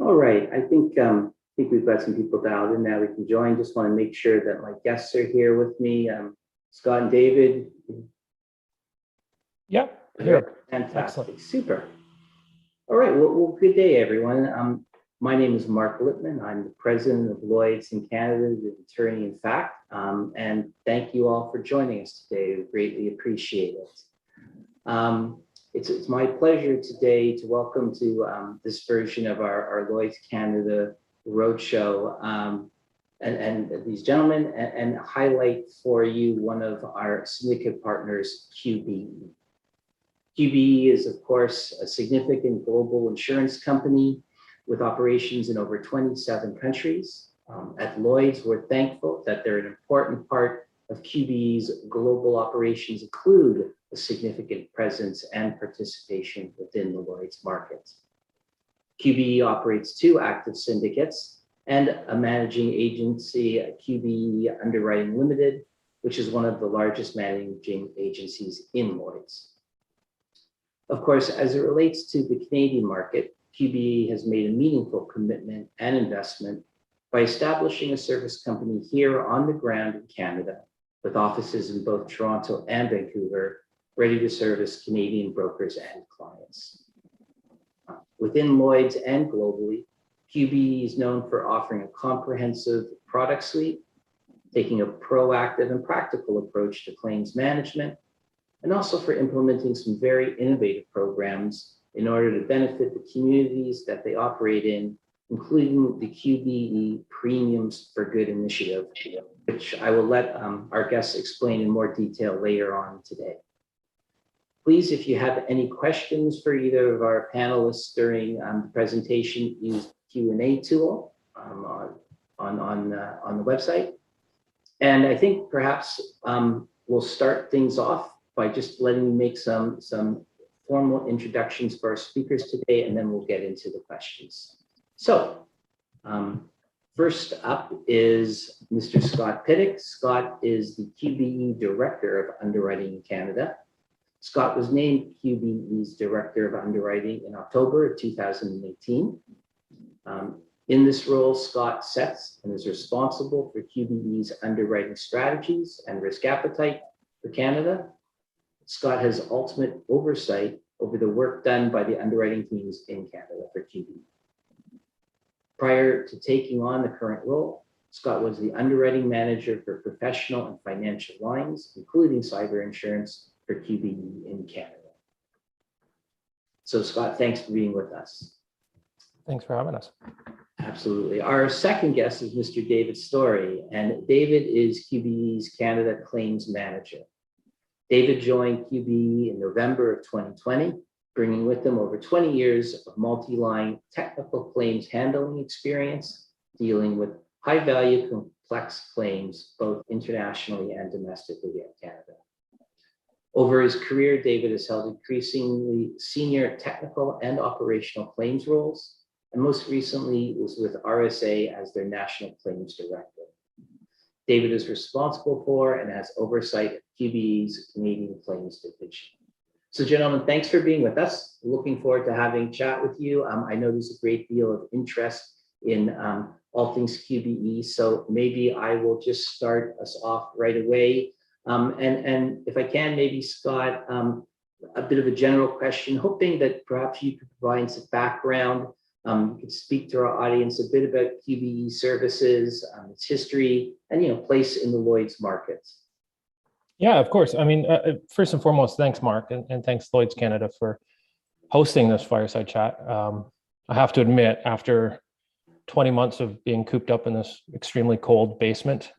All right, I think we've got some people dialed in now. We can join. Just want to make sure that my guests are here with me. Scott and David. Yeah, here. Fantastic. Excellent. Super. All right. Well, good day, everyone. My name is Mark Whitman. I'm the president of Lloyd's in Canada, the attorney in fact. And thank you all for joining us today. We greatly appreciate it. It's my pleasure today to welcome to this version of our Lloyd's Canada Roadshow and these gentlemen and highlight for you one of our syndicate partners, QBE. QBE is, of course, a significant global insurance company with operations in over 27 countries. At Lloyd's, we're thankful that they're an important part of QBE's global operations include a significant presence and participation within the Lloyd's market. QBE operates 2 active syndicates and a managing agency, QBE Underwriting Limited, which is one of the largest managing agencies in Lloyd's. Of course, as it relates to the Canadian market, QBE has made a meaningful commitment and investment by establishing a service company here on the ground in Canada, with offices in both Toronto and Vancouver, ready to service Canadian brokers and clients. Within Lloyd's and globally, QBE is known for offering a comprehensive product suite, taking a proactive and practical approach to claims management, and also for implementing some very innovative programs in order to benefit the communities that they operate in, including the QBE Premiums for Good initiative, which I will let our guests explain in more detail later on today. Please, if you have any questions for either of our panelists during the presentation, use the Q&A tool on the website. And I think perhaps we'll start things off by just letting you make some formal introductions for our speakers today, and then we'll get into the questions. So first up is Mr. Scott Pittock. Scott is the QBE Director of Underwriting in Canada. Scott was named QBE's Director of Underwriting in October of 2018. In this role, Scott sets and is responsible for QBE's underwriting strategies and risk appetite for Canada. Scott has ultimate oversight over the work done by the underwriting teams in Canada for QBE. Prior to taking on the current role, Scott was the underwriting manager for professional and financial lines, including cyber insurance for QBE in Canada. So Scott, thanks for being with us. Thanks for having us. Absolutely. Our second guest is Mr. David Storey, and David is QBE's Canada Claims Manager. David joined QBE in November of 2020, bringing with him over 20 years of multi-line technical claims handling experience, dealing with high-value, complex claims, both internationally and domestically in Canada. Over his career, David has held increasingly senior technical and operational claims roles, and most recently was with RSA as their National Claims Director. David is responsible for and has oversight of QBE's Canadian Claims Division. So gentlemen, thanks for being with us. Looking forward to having a chat with you. I know there's a great deal of interest in all things QBE, so maybe I will just start us off right away. And if I can, maybe Scott, a bit of a general question, hoping that perhaps you could provide some background. You could speak to our audience a bit about QBE services, its history, and place in the Lloyd's markets. Yeah, of course. I mean, first and foremost, thanks, Mark, and thanks Lloyd's Canada for hosting this fireside chat. I have to admit, after 20 months of being cooped up in this extremely cold basement,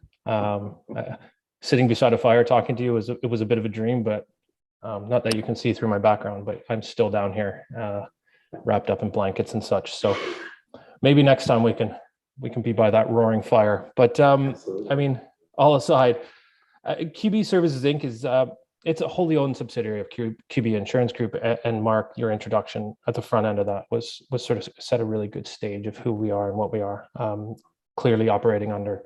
sitting beside a fire talking to you it was a bit of a dream, but not that you can see through my background, but I'm still down here wrapped up in blankets and such. So maybe next time we can be by that roaring fire. But I mean, all aside, QBE Services Inc. is it's a wholly owned subsidiary of QBE Insurance Group. And Mark, your introduction at the front end of that was sort of set a really good stage of who we are and what we are. Clearly operating under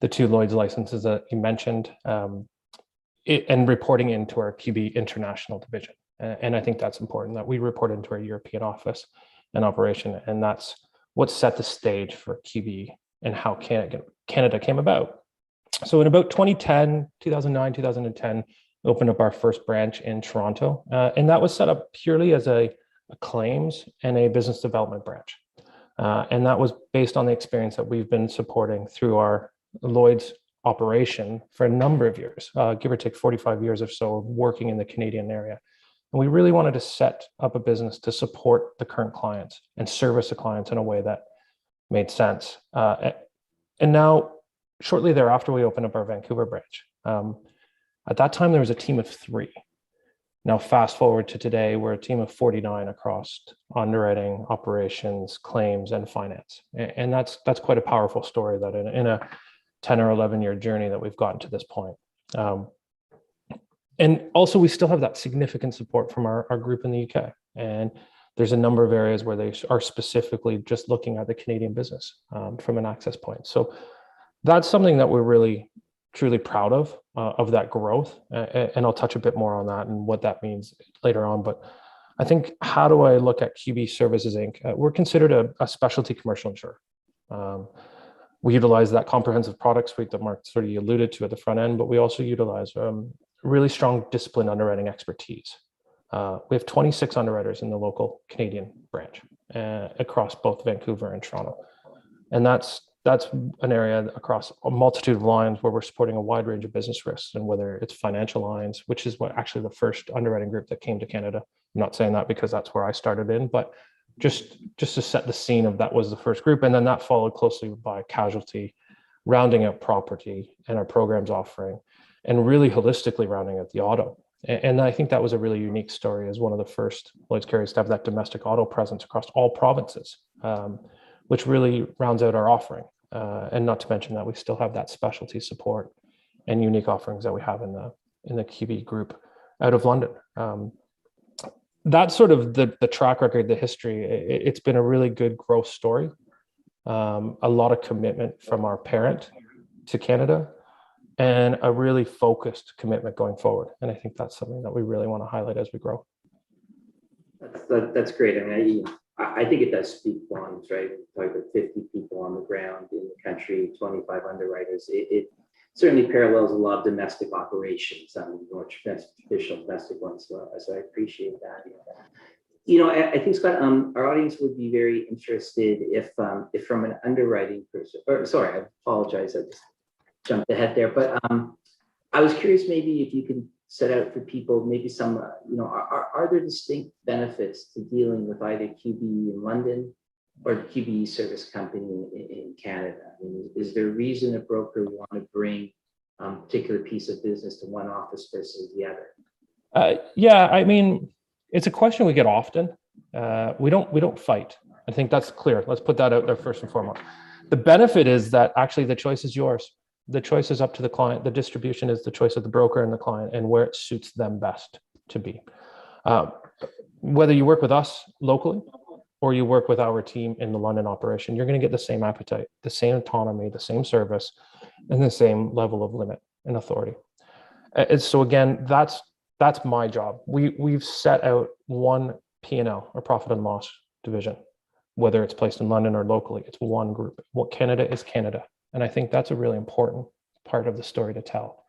the 2 Lloyd's licenses that you mentioned, and reporting into our QBE International division. And I think that's important that we report into our European office and operation. And that's what set the stage for QBE and how Canada came about. So in about 2009, 2010, we opened up our first branch in Toronto, and that was set up purely as a claims and a business development branch. And that was based on the experience that we've been supporting through our Lloyd's operation for a number of years, give or take 45 years or so of working in the Canadian area. And we really wanted to set up a business to support the current clients and service the clients in a way that made sense. And now, shortly thereafter, we opened up our Vancouver branch. At that time, there was a team of 3. Now, fast forward to today, we're a team of 49 across underwriting, operations, claims, and finance. And that's quite a powerful story that in a 10 or 11 year journey that we've gotten to this point. And also, we still have that significant support from our group in the UK. And there's a number of areas where they are specifically just looking at the Canadian business from an access point. So that's something that we're really, truly proud of that growth. And I'll touch a bit more on that and what that means later on. But I think, how do I look at QBE Services Inc.? We're considered a specialty commercial insurer. We utilize that comprehensive product suite that Mark sort of alluded to at the front end, but we also utilize really strong discipline underwriting expertise. We have 26 underwriters in the local Canadian branch across both Vancouver and Toronto. And that's an area across a multitude of lines where we're supporting a wide range of business risks, and whether it's financial lines, which is what actually the first underwriting group that came to Canada. I'm not saying that because that's where I started in, but just to set the scene of that was the first group. And then that followed closely by casualty, rounding out property and our programs offering, and really holistically rounding out the auto. And I think that was a really unique story as one of the first Lloyd's carriers to have that domestic auto presence across all provinces, which really rounds out our offering. And not to mention that we still have that specialty support and unique offerings that we have in the QBE group out of London. That's sort of the track record, the history. It's been a really good growth story. A lot of commitment from our parent to Canada, and a really focused commitment going forward. And I think that's something that we really want to highlight as we grow. That's great. I mean, I think it does speak volumes, right? We're talking about 50 people on the ground in the country, 25 underwriters. It certainly parallels a lot of domestic operations, more traditional domestic ones. So I appreciate that. I think, Scott, our audience would be very interested if from an underwriting person, or sorry, I apologize, I just jumped ahead there, but I was curious maybe if you could set out for people maybe some, are there distinct benefits to dealing with either QBE in London or QBE service company in Canada? I mean, is there a reason a broker would want to bring a particular piece of business to one office versus the other? Yeah, I mean, it's a question we get often. We don't fight. I think that's clear. Let's put that out there first and foremost. The benefit is that actually the choice is yours. The choice is up to the client. The distribution is the choice of the broker and the client, and where it suits them best to be. Whether you work with us locally or you work with our team in the London operation, you're going to get the same appetite, the same autonomy, the same service, and the same level of limit and authority. And so again, that's my job. We've set out one P&L, or profit and loss division, whether it's placed in London or locally. It's one group. What Canada is Canada. And I think that's a really important part of the story to tell.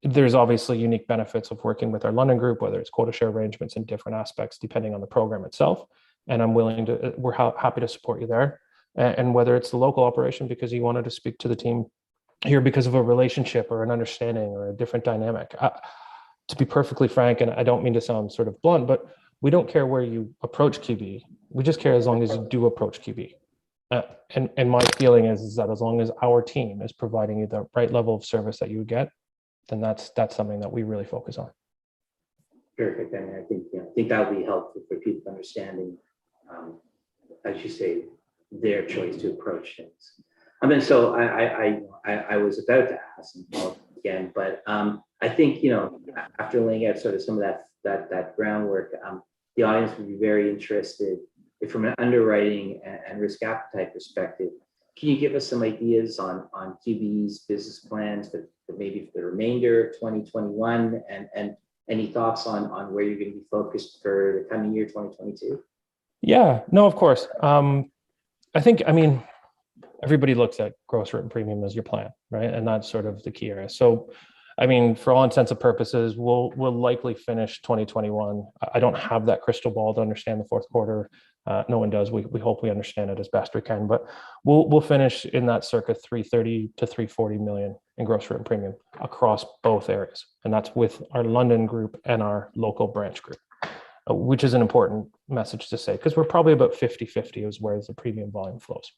There's obviously unique benefits of working with our London group, whether it's quota share arrangements and different aspects depending on the program itself. And we're happy to support you there. And whether it's the local operation because you wanted to speak to the team here because of a relationship or an understanding or a different dynamic. To be perfectly frank, and I don't mean to sound sort of blunt, but we don't care where you approach QBE. We just care as long as you do approach QBE. And my feeling is that as long as our team is providing you the right level of service that you would get, then that's something that we really focus on. Perfect. I mean, I think that would be helpful for people understanding, as you say, their choice to approach things. I mean, so I was about to ask again, but I think after laying out sort of some of that groundwork, the audience would be very interested. If from an underwriting and risk appetite perspective, can you give us some ideas on QBE's business plans for maybe for the remainder of 2021 and any thoughts on where you're going to be focused for the coming year, 2022? Yeah, no, of course. I think, I mean, everybody looks at gross written premium as your plan, right? And that's sort of the key area. So, I mean, for all intents and purposes, we'll likely finish 2021. I don't have that crystal ball to understand the fourth quarter. No one does. We hope we understand it as best we can, but we'll finish in that circa 330 to 340 million in gross written premium across both areas, and that's with our London group and our local branch group, which is an important message to say because we're probably about 50-50 is where the premium volume flows.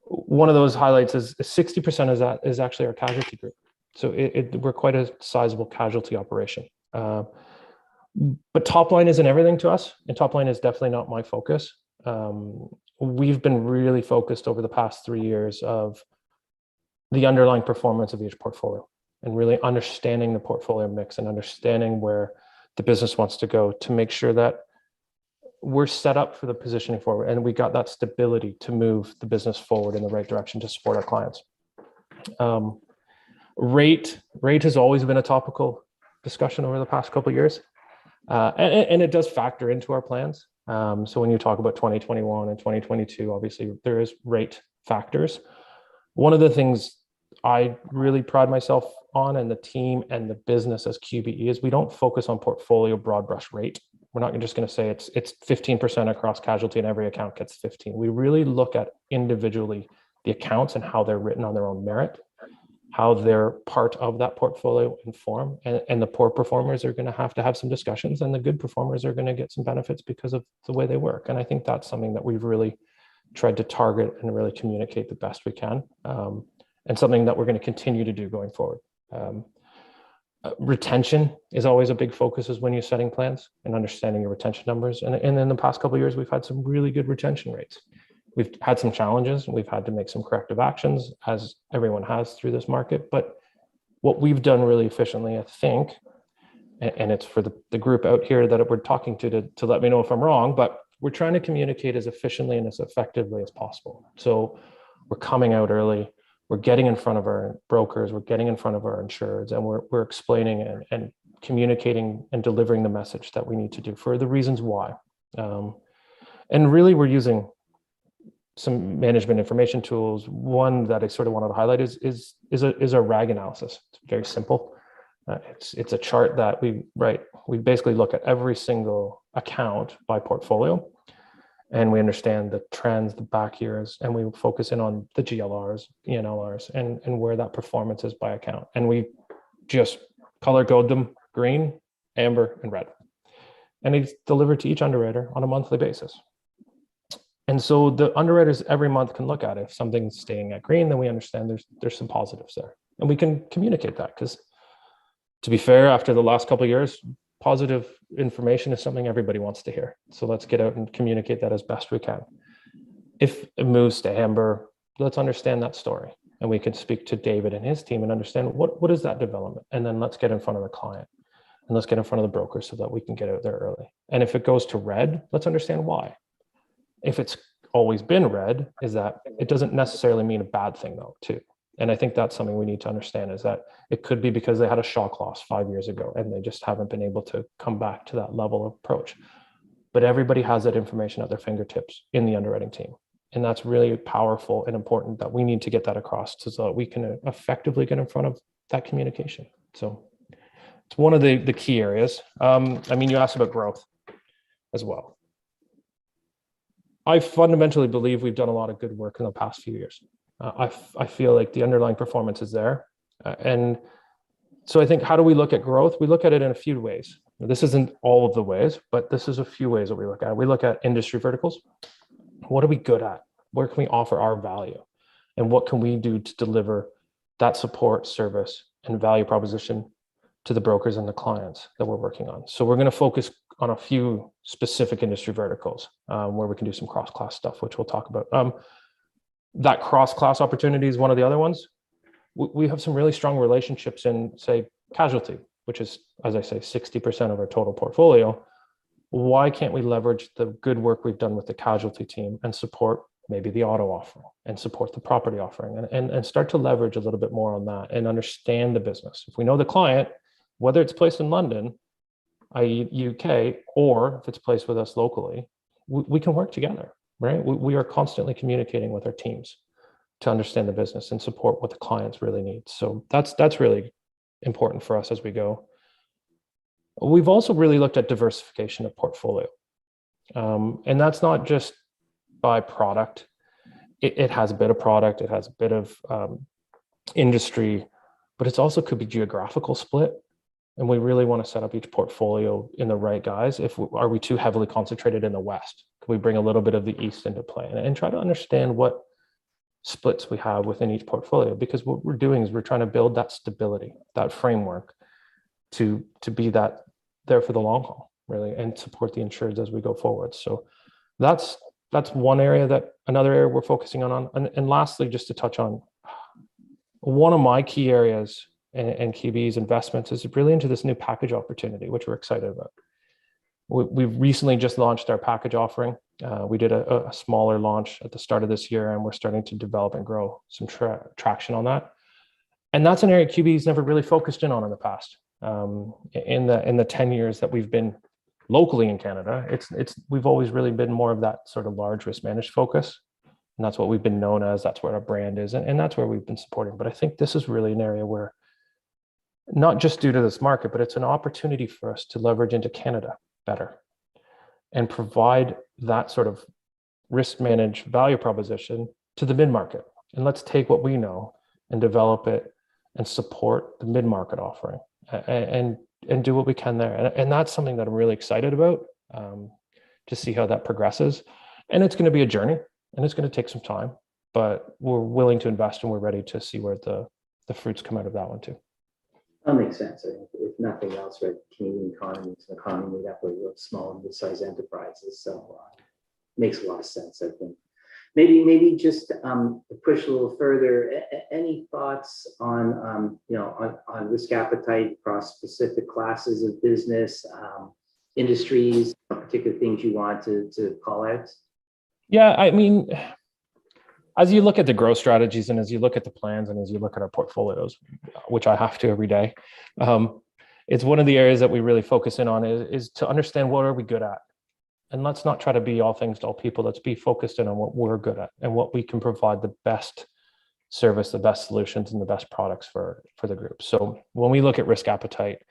One of those highlights is 60% of that is actually our casualty group. So we're quite a sizable casualty operation. But top line isn't everything to us, and top line is definitely not my focus. We've been really focused over the past 3 years of the underlying performance of each portfolio and really understanding the portfolio mix and understanding where the business wants to go to make sure that we're set up for the positioning forward and we got that stability to move the business forward in the right direction to support our clients. Rate has always been a topical discussion over the past couple of years, and it does factor into our plans. So when you talk about 2021 and 2022, obviously there is rate factors. One of the things I really pride myself on, and the team and the business as QBE, is we don't focus on portfolio broad brush rate. We're not just going to say it's 15% across casualty and every account gets 15. We really look at individually the accounts and how they're written on their own merit, how they're part of that portfolio and form. And the poor performers are going to have some discussions, and the good performers are going to get some benefits because of the way they work. And I think that's something that we've really tried to target and really communicate the best we can, and something that we're going to continue to do going forward. Retention is always a big focus is when you're setting plans and understanding your retention numbers. And in the past couple of years, we've had some really good retention rates. We've had some challenges. We've had to make some corrective actions, as everyone has through this market. But what we've done really efficiently, I think, and it's for the group out here that we're talking to let me know if I'm wrong, but we're trying to communicate as efficiently and as effectively as possible. So we're coming out early. We're getting in front of our brokers, we're getting in front of our insureds, and we're explaining and communicating and delivering the message that we need to do for the reasons why. And really, we're using some management information tools. One that I sort of wanted to highlight is a RAG analysis. It's very simple. It's a chart that we basically look at every single account by portfolio, and we understand the trends, the back years, and we focus in on the GLRs, ENLRs, and where that performance is by account. And we just color code them green, amber, and red. And it's delivered to each underwriter on a monthly basis. And so the underwriters every month can look at it. If something's staying at green, then we understand there's some positives there. And we can communicate that, because to be fair, after the last couple of years, positive information is something everybody wants to hear. So let's get out and communicate that as best we can. If it moves to amber, let's understand that story. And we can speak to David and his team and understand what is that development. And then let's get in front of the client and let's get in front of the broker so that we can get out there early. And if it goes to red, let's understand why. If it's always been red, is that it doesn't necessarily mean a bad thing though, too. And I think that's something we need to understand, is that it could be because they had a shock loss 5 years ago and they just haven't been able to come back to that level of approach. But everybody has that information at their fingertips in the underwriting team. And that's really powerful and important that we need to get that across so that we can effectively get in front of that communication. So it's one of the key areas. I mean, you asked about growth as well. I fundamentally believe we've done a lot of good work in the past few years. I feel like the underlying performance is there. And so I think, how do we look at growth? We look at it in a few ways. This isn't all of the ways, but this is a few ways that we look at it. We look at industry verticals. What are we good at? Where can we offer our value? And what can we do to deliver that support, service, and value proposition to the brokers and the clients that we're working on? So we're going to focus on a few specific industry verticals where we can do some cross-class stuff, which we'll talk about. That cross-class opportunity is one of the other ones. We have some really strong relationships in, say, casualty, which is, as I say, 60% of our total portfolio. Why can't we leverage the good work we've done with the casualty team and support maybe the auto offering and support the property offering and start to leverage a little bit more on that and understand the business? If we know the client, whether it's placed in London, i.e. UK, or if it's placed with us locally, we can work together, right? We are constantly communicating with our teams to understand the business and support what the clients really need. So that's really important for us as we go. We've also really looked at diversification of portfolio. And that's not just by product. It has a bit of product, it has a bit of industry, but it's also could be geographical split. And we really want to set up each portfolio in the right guise. Are we too heavily concentrated in the West? Can we bring a little bit of the East into play and try to understand what splits we have within each portfolio? Because what we're doing is we're trying to build that stability, that framework to be that there for the long haul, really, and support the insureds as we go forward. So that's one area. Another area we're focusing on. And lastly, just to touch on, one of my key areas and QBE's investments is really into this new package opportunity, which we're excited about. We've recently just launched our package offering. We did a smaller launch at the start of this year, and we're starting to develop and grow some traction on that. And that's an area QBE's never really focused in the past. In the 10 years that we've been locally in Canada, we've always really been more of that sort of large risk managed focus. And that's what we've been known as. That's what our brand is. And that's where we've been supporting. But I think this is really an area where, not just due to this market, but it's an opportunity for us to leverage into Canada better and provide that sort of risk managed value proposition to the mid-market. And let's take what we know and develop it and support the mid-market offering and do what we can there. And that's something that I'm really excited about, to see how that progresses. And it's going to be a journey and it's going to take some time, but we're willing to invest and we're ready to see where the fruits come out of that one too. That makes sense. If nothing else, right, the Canadian economy is an economy made up of small and mid-sized enterprises. So makes a lot of sense, I think. Maybe just to push a little further, any thoughts on on risk appetite across specific classes of business, industries, particular things you want to call out? Yeah, I mean, as you look at the growth strategies and as you look at the plans and as you look at our portfolios, which I have to every day, it's one of the areas that we really focus in on is to understand what are we good at. And let's not try to be all things to all people. Let's be focused in on what we're good at and what we can provide the best service, the best solutions, and the best products for the group. So when we look at risk appetite,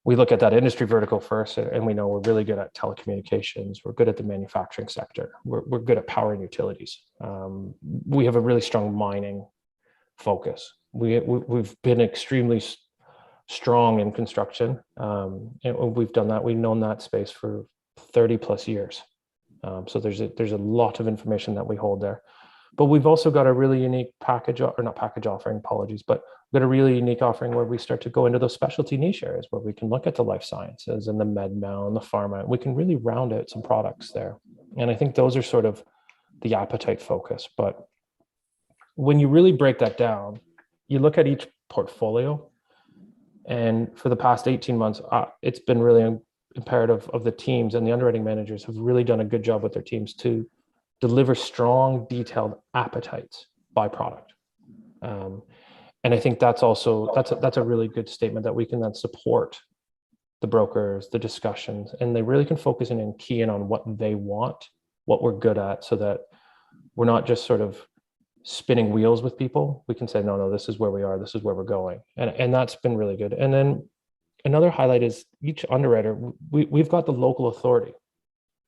we look at that industry vertical first, and we know we're really good at telecommunications. We're good at the manufacturing sector. We're good at power and utilities. We have a really strong mining focus. We've been extremely strong in construction, and we've done that. We've known that space for 30 plus years. So there's a lot of information that we hold there. But we've also got a really unique package, or not package offering, apologies, but we've got a really unique offering where we start to go into those specialty niche areas where we can look at the life sciences and the med mal and the pharma. We can really round out some products there. And I think those are sort of the appetite focus. But when you really break that down, you look at each portfolio, and for the past 18 months, it's been really imperative of the teams, and the underwriting managers have really done a good job with their teams to deliver strong, detailed appetites by product. And I think that's a really good statement that we can then support the brokers, the discussions, and they really can focus in and key in on what they want, what we're good at, so that we're not just sort of spinning wheels with people. We can say, no, this is where we are, this is where we're going. And that's been really good. And then another highlight is each underwriter, we've got the local authority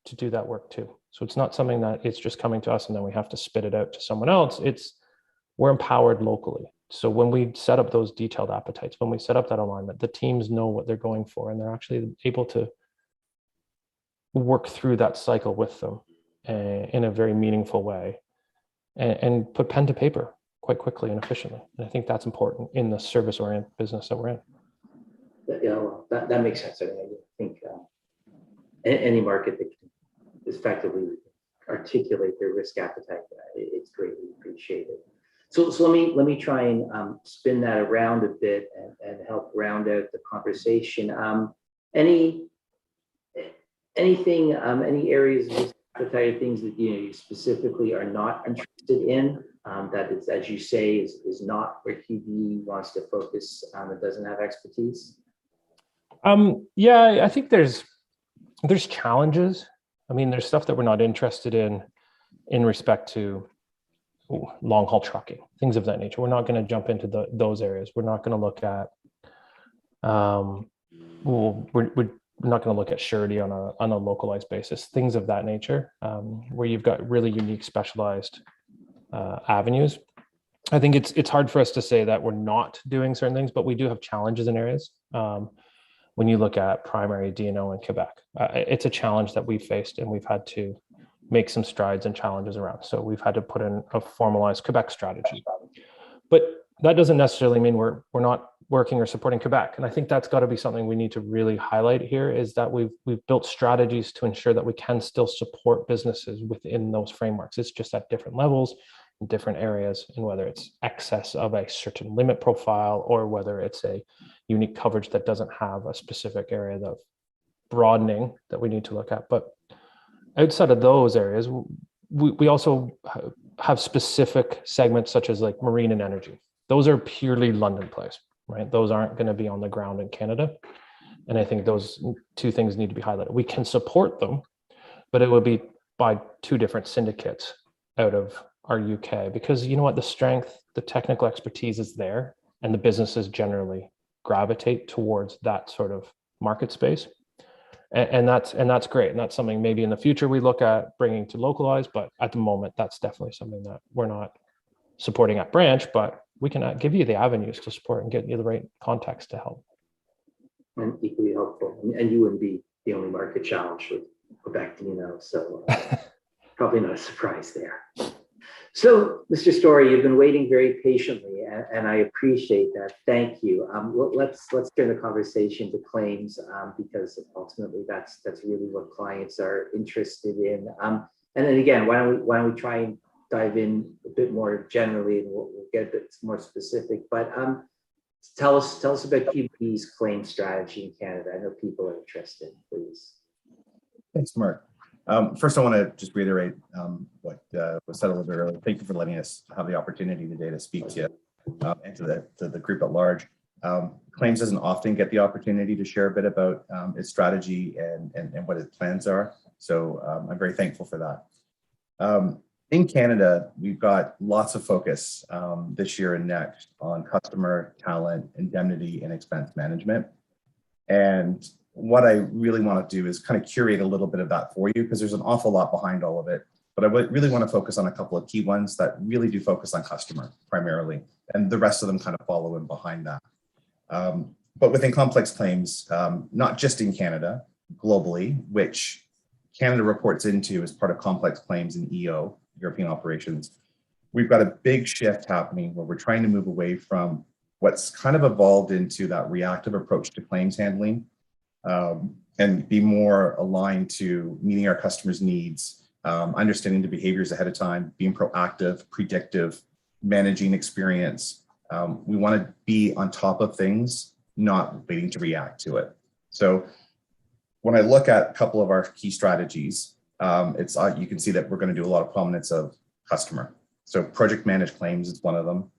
to do that work too. So it's not something that it's just coming to us and then we have to spit it out to someone else. We're empowered locally. So when we set up those detailed appetites, when we set up that alignment, the teams know what they're going for, and they're actually able to work through that cycle with them in a very meaningful way and put pen to paper quite quickly and efficiently. And I think that's important in the service-oriented business that we're in. Yeah, well, that makes sense. I think any market that can effectively articulate their risk appetite, it's greatly appreciated. So let me try and spin that around a bit and help round out the conversation. Any areas of risk appetite, things that you specifically are not interested in, that is, as you say, is not where QBE wants to focus, it doesn't have expertise? Yeah, I think there's challenges I mean, there's stuff that we're not interested in respect to long haul trucking, things of that nature. We're not going to jump into those areas. We're not going to look at, we're not going to look at surety on a localized basis, things of that nature, where you've got really unique, specialized avenues. I think it's hard for us to say that we're not doing certain things, but we do have challenges in areas. When you look at primary D&O in Quebec, it's a challenge that we've faced, and we've had to make some strides and challenges around. So we've had to put in a formalized Quebec strategy. But that doesn't necessarily mean we're not working or supporting Quebec. And I think that's got to be something we need to really highlight here, is that we've built strategies to ensure that we can still support businesses within those frameworks. It's just at different levels in different areas, and whether it's excess of a certain limit profile or whether it's a unique coverage that doesn't have a specific area of broadening that we need to look at. But outside of those areas, we also have specific segments such as like marine and energy. Those are purely London plays, right? Those aren't going to be on the ground in Canada. And I think those two things need to be highlighted. We can support them, but it would be by two different syndicates out of our UK, because you know what, the strength, the technical expertise is there, and the businesses generally gravitate towards that sort of market space. And that's great. And that's something maybe in the future we look at bringing to localize, but at the moment, that's definitely something that we're not supporting at Branch, but we can give you the avenues to support and get you the right context to help. And equally helpful. And you wouldn't be the only market challenge with Quebec, so probably not a surprise there. So, Mr. Storey, you've been waiting very patiently, and I appreciate that. Thank you. Let's turn the conversation to claims, because ultimately that's really what clients are interested in. And then again, why don't we try and dive in a bit more generally, and we'll get a bit more specific. But tell us about QBE's claim strategy in Canada. I know people are interested. Please. Thanks, Mark. First, I want to just reiterate what was said a little bit earlier. Thank you for letting us have the opportunity today to speak to you and to the group at large. Claims doesn't often get the opportunity to share a bit about its strategy and what its plans are. So I'm very thankful for that. In Canada, we've got lots of focus this year and next on customer, talent, indemnity, and expense management. And what I really want to do is kind of curate a little bit of that for you, because there's an awful lot behind all of it. But I really want to focus on a couple of key ones that really do focus on customer primarily, and the rest of them kind of follow in behind that. But within complex claims, not just in Canada, globally, which Canada reports into as part of complex claims in EO, European operations, we've got a big shift happening where we're trying to move away from what's kind of evolved into that reactive approach to claims handling, and be more aligned to meeting our customers' needs, understanding the behaviors ahead of time, being proactive, predictive, managing experience. We want to be on top of things, not waiting to react to it. So when I look at a couple of our key strategies, you can see that we're going to do a lot of prominence of customer. So project managed claims is one of them.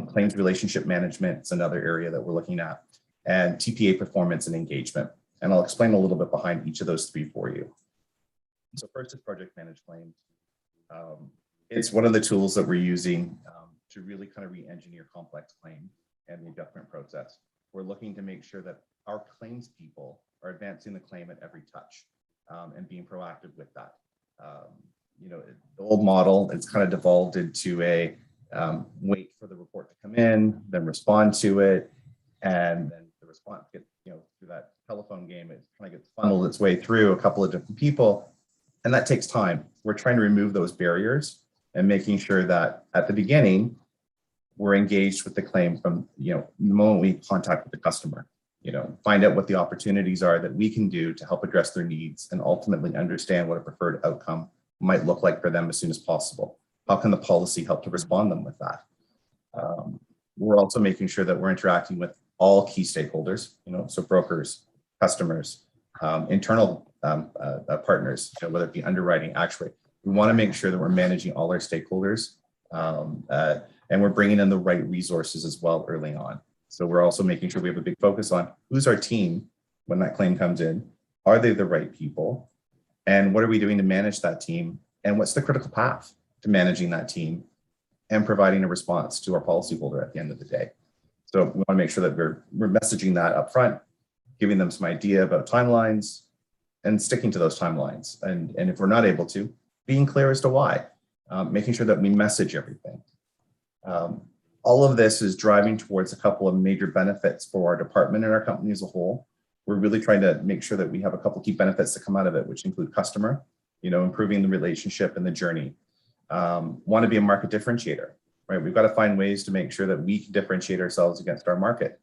Claims relationship management is another area that we're looking at, and TPA performance and engagement. And I'll explain a little bit behind each of those three for you. So first is project managed claims. It's one of the tools that we're using to really kind of re-engineer complex claims and the adjustment process. We're looking to make sure that our claims people are advancing the claim at every touch and being proactive with that. The old model, it's kind of devolved into a wait for the report to come in, then respond to it, and then the response gets, through that telephone game, it kind of gets funneled its way through a couple of different people, and that takes time. We're trying to remove those barriers and making sure that at the beginning, we're engaged with the claim from, the moment we contact with the customer, find out what the opportunities are that we can do to help address their needs and ultimately understand what a preferred outcome might look like for them as soon as possible. How can the policy help to respond them with that? We're also making sure that we're interacting with all key stakeholders, so brokers, customers, internal partners, whether it be underwriting, actually. We want to make sure that we're managing all our stakeholders and we're bringing in the right resources as well early on. So we're also making sure we have a big focus on who's our team when that claim comes in. Are they the right people? And what are we doing to manage that team? And what's the critical path to managing that team and providing a response to our policyholder at the end of the day? So we want to make sure that we're messaging that up front, giving them some idea about timelines and sticking to those timelines. And if we're not able to, being clear as to why, making sure that we message everything. All of this is driving towards a couple of major benefits for our department and our company as a whole. We're really trying to make sure that we have a couple key benefits that come out of it, which include customer, improving the relationship and the journey. Want to be a market differentiator, right? We've got to find ways to make sure that we can differentiate ourselves against our market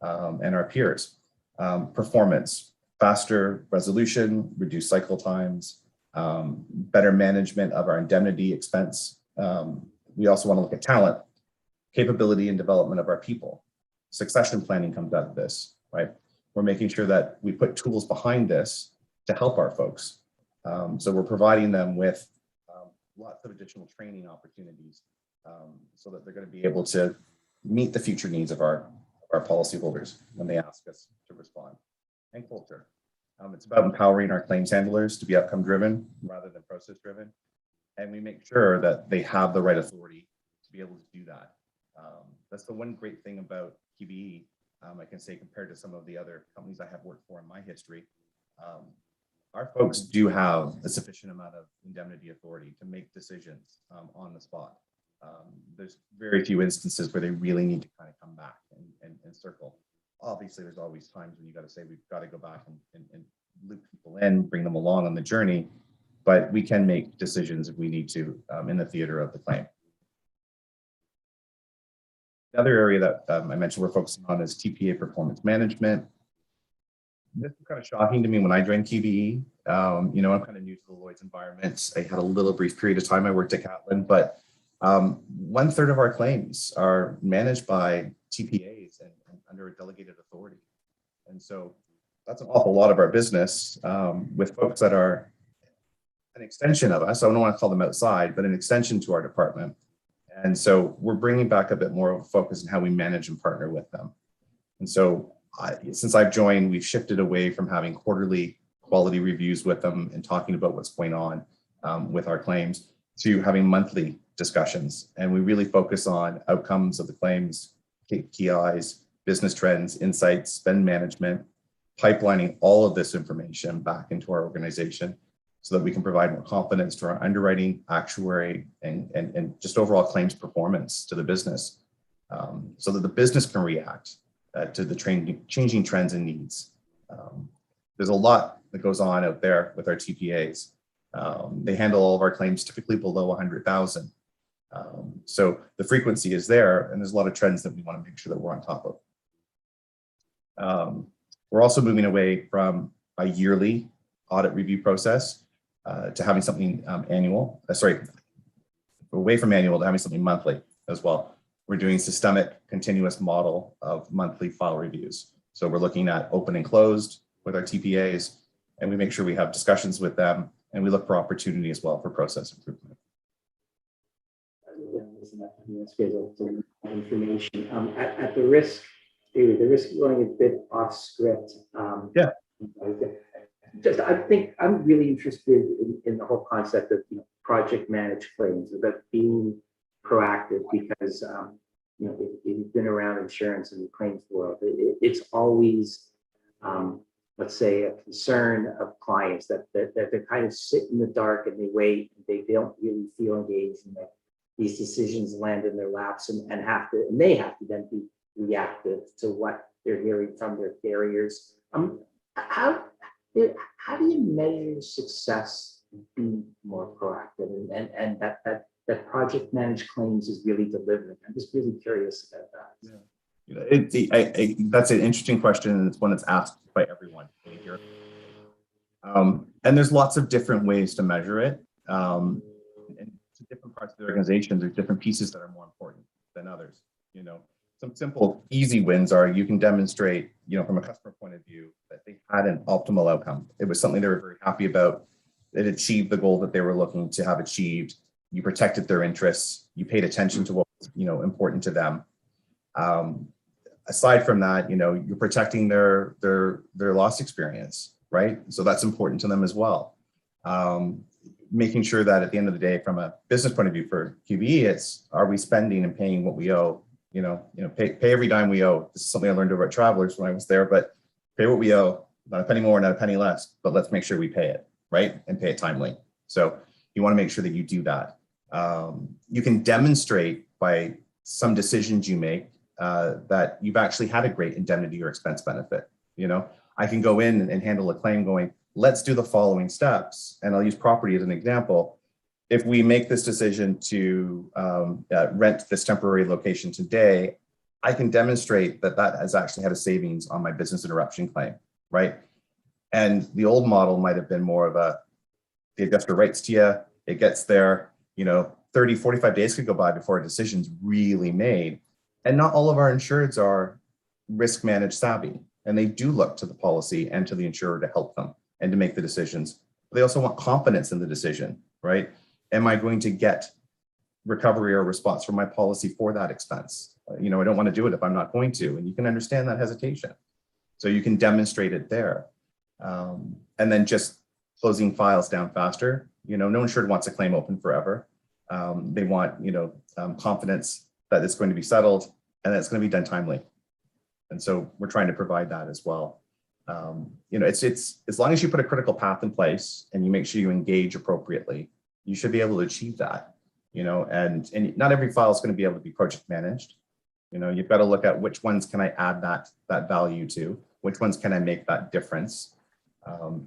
and our peers. Performance, faster resolution, reduced cycle times, better management of our indemnity expense. We also want to look at talent, capability and development of our people. Succession planning comes out of this, right? We're making sure that we put tools behind this to help our folks. So we're providing them with lots of additional training opportunities so that they're going to be able to meet the future needs of our policyholders when they ask us to respond. And culture. It's about empowering our claims handlers to be outcome driven rather than process driven. And we make sure that they have the right authority to be able to do that. That's the one great thing about QBE, I can say, compared to some of the other companies I have worked for in my history. Our folks do have a sufficient amount of indemnity authority to make decisions on the spot. There's very few instances where they really need to kind of come back and circle. Obviously, there's always times when you got to say we've got to go back and loop people in, bring them along on the journey, but we can make decisions if we need to in the theater of the claim. The other area that I mentioned we're focusing on is TPA performance management. This was kind of shocking to me when I joined QBE. I'm kind of new to the Lloyd's environment. I had a little brief period of time I worked at Catlin, but 1/3 of our claims are managed by TPAs and under a delegated authority. And so that's an awful lot of our business with folks that are an extension of us. I don't want to call them outside, but an extension to our department. And so we're bringing back a bit more of a focus on how we manage and partner with them. And so since I've joined, we've shifted away from having quarterly quality reviews with them and talking about what's going on with our claims to having monthly discussions. And we really focus on outcomes of the claims, KPIs, business trends, insights, spend management, pipelining all of this information back into our organization so that we can provide more confidence to our underwriting, actuary, and just overall claims performance to the business so that the business can react to the changing trends and needs. There's a lot that goes on out there with our TPAs. They handle all of our claims typically below 100,000. So the frequency is there, and there's a lot of trends that we want to make sure that we're on top of. We're also moving away from a yearly audit review process to having something annual. Away from annual to having something monthly as well. We're doing systemic continuous model of monthly file reviews. So we're looking at open and closed with our TPAs, and we make sure we have discussions with them, and we look for opportunity as well for process improvement. That's great information. At the risk of going a bit off script. Yeah. I think I'm really interested in the whole concept of project managed claims, about being proactive, because if you've been around insurance and the claims world, it's always let's say a concern of clients that they kind of sit in the dark and they wait and they don't really feel engaged, and that these decisions land in their laps and they have to then be reactive to what they're hearing from their carriers. How do you measure success being more proactive and that project managed claims is really delivering? I'm just really curious about that. Yeah. That's an interesting question, and it's one that's asked by everyone here. And there's lots of different ways to measure it. And to different parts of the organization, there's different pieces that are more important than others. Some simple, easy wins are you can demonstrate, from a customer point of view, that they had an optimal outcome. It was something they were very happy about. It achieved the goal that they were looking to have achieved. You protected their interests. You paid attention to what was, important to them. Aside from that, you're protecting their loss experience, right? So that's important to them as well. Making sure that at the end of the day, from a business point of view for QBE, it's, are we spending and paying what we owe? Pay every dime we owe. This is something I learned over at Travelers when I was there, but pay what we owe, not a penny more, not a penny less, but let's make sure we pay it, right? And pay it timely. So you want to make sure that you do that. You can demonstrate by some decisions you make that you've actually had a great indemnity or expense benefit. I can go in and handle a claim going, let's do the following steps. And I'll use property as an example. If we make this decision to rent this temporary location today, I can demonstrate that that has actually had a savings on my business interruption claim, right? And the old model might have been more of the adjuster writes to you, it gets there, 30, 45 days could go by before a decision's really made. And not all of our insureds are risk managed savvy, and they do look to the policy and to the insurer to help them and to make the decisions. But they also want confidence in the decision, right? Am I going to get recovery or response from my policy for that expense? I don't want to do it if I'm not going to, and you can understand that hesitation. So you can demonstrate it there. And then just closing files down faster. No insured wants a claim open forever. They want, confidence that it's going to be settled and that it's going to be done timely. And so we're trying to provide that as well. It's as long as you put a critical path in place and you make sure you engage appropriately, you should be able to achieve that. And not every file is going to be able to be project managed. You've got to look at which ones can I add that value to, which ones can I make that difference.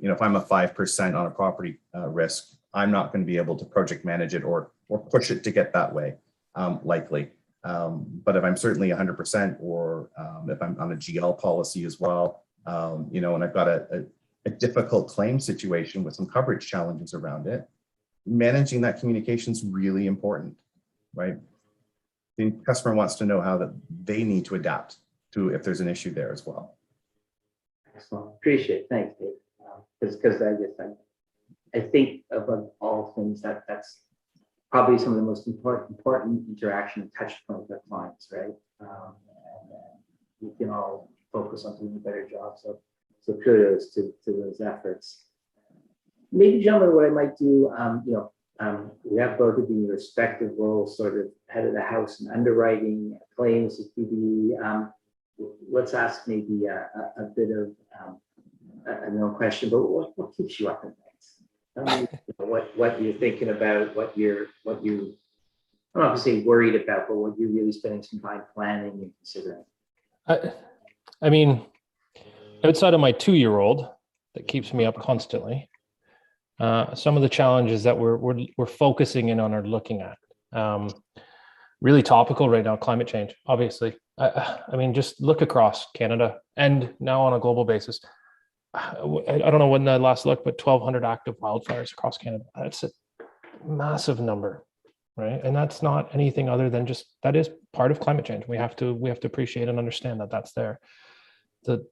If I'm a 5% on a property risk, I'm not going to be able to project manage it or push it to get that way, likely. But if I'm certainly 100%, or if I'm on a GL policy as well, and I've got a difficult claim situation with some coverage challenges around it, managing that communication is really important, right? The customer wants to know how that they need to adapt to if there's an issue there as well. Excellent. Appreciate it. Thanks, Dave. Because I think above all things that's probably some of the most important interaction and touch point with our clients, right? And we can all focus on doing a better job. So kudos to those efforts. Maybe, gentlemen, what I might do, we have both of you in your respective roles, sort of head of the house and underwriting claims at QBE. Let's ask maybe a bit of a no question, but what keeps you up at night? What you're thinking about, what you I don't know if to say worried about, but what you're really spending some time planning and considering. I mean, outside of my 2-year-old that keeps me up constantly, some of the challenges that we're focusing in on or looking at, really topical right now, climate change, obviously. I mean, just look across Canada and now on a global basis. I don't know when I last looked, but 1,200 active wildfires across Canada. That's a massive number, right? And that's not anything other than just, that is part of climate change. We have to appreciate and understand that that's there. The